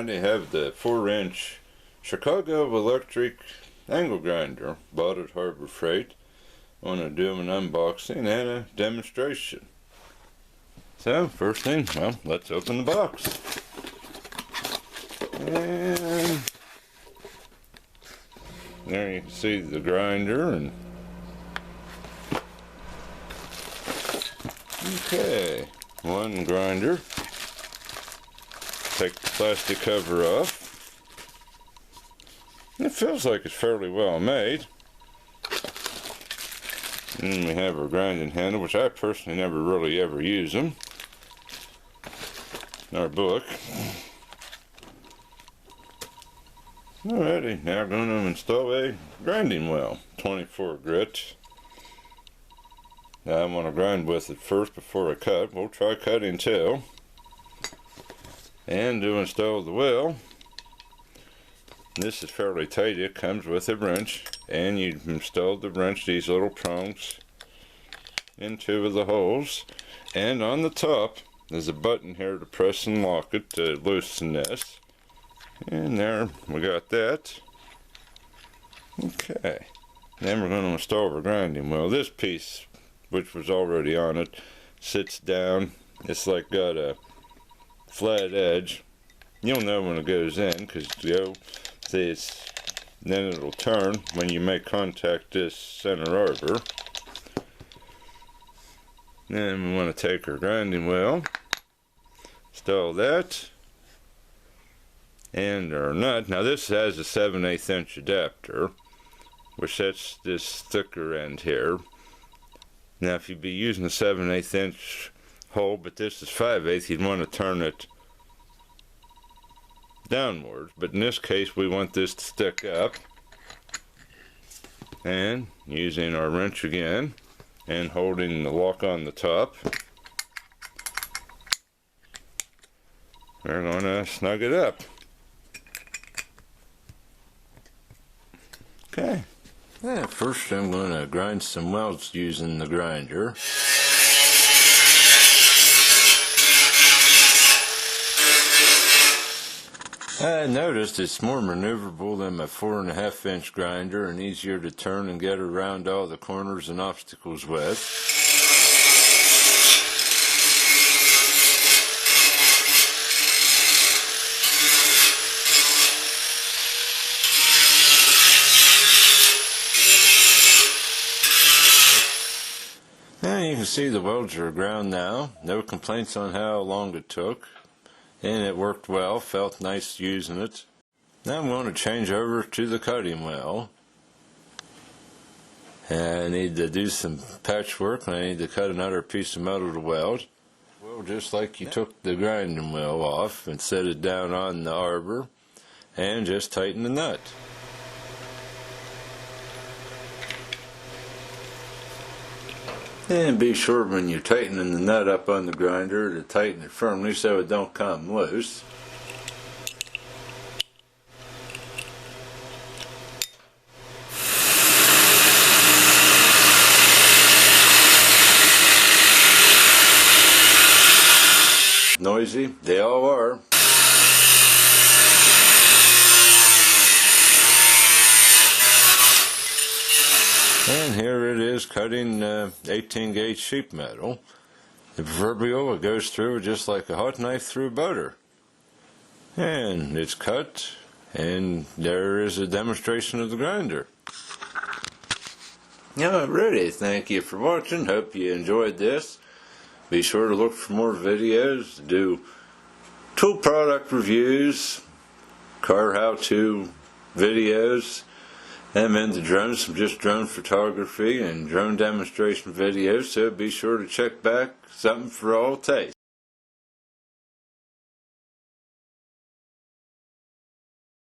Alrighty, have the 4-inch Chicago electric angle grinder, bought at Harbor Freight. I want to do an unboxing and a demonstration. So first thing, well, let's open the box. And there you can see the grinder. And okay, one grinder. Take the plastic cover off. It feels like it's fairly well made. And we have our grinding handle, which I personally never really ever use them. Our book. Alrighty, now going to install a grinding wheel, 24 grit. Now I want to grind with it first before I cut. We'll try cutting too. And to install the wheel, this is fairly tight. It comes with a wrench, and you install the wrench, these little prongs, in 2 of the holes. And on the top there's a button here to press and lock it to loosen this. And there, we got that. Okay, then we're going to install our grinding wheel. This piece, which was already on it, sits down. It's like got a flat edge. You'll know when it goes in, because you see it's, then it'll turn when you make contact this center arbor. Then we want to take our grinding wheel, install that, and our nut. Now this has a 7/8 inch adapter, which sets this thicker end here. Now if you'd be using a 7/8 inch hole, but this is 5/8, you'd want to turn it downwards, but in this case we want this to stick up. And using our wrench again and holding the lock on the top, we're going to snug it up. Okay, first I'm going to grind some welds using the grinder. I noticed it's more maneuverable than my 4.5 inch grinder and easier to turn and get around all the corners and obstacles with. And you can see the welds are ground now. No complaints on how long it took. And it worked well, felt nice using it. Now I'm going to change over to the cutting wheel. And I need to do some patchwork, and I need to cut another piece of metal to weld. Well, just like you took the grinding wheel off and set it down on the arbor, and just tighten the nut. And be sure when you're tightening the nut up on the grinder to tighten it firmly so it don't come loose. Noisy, they all are. And here it is, cutting 18 gauge sheet metal. The proverbial, it goes through just like a hot knife through butter. And it's cut, and there is a demonstration of the grinder. Alrighty, thank you for watching. Hope you enjoyed this. Be sure to look for more videos, do tool product reviews, car how-to videos. I'm into drones, some just drone photography and drone demonstration videos, so be sure to check back. Something for all taste.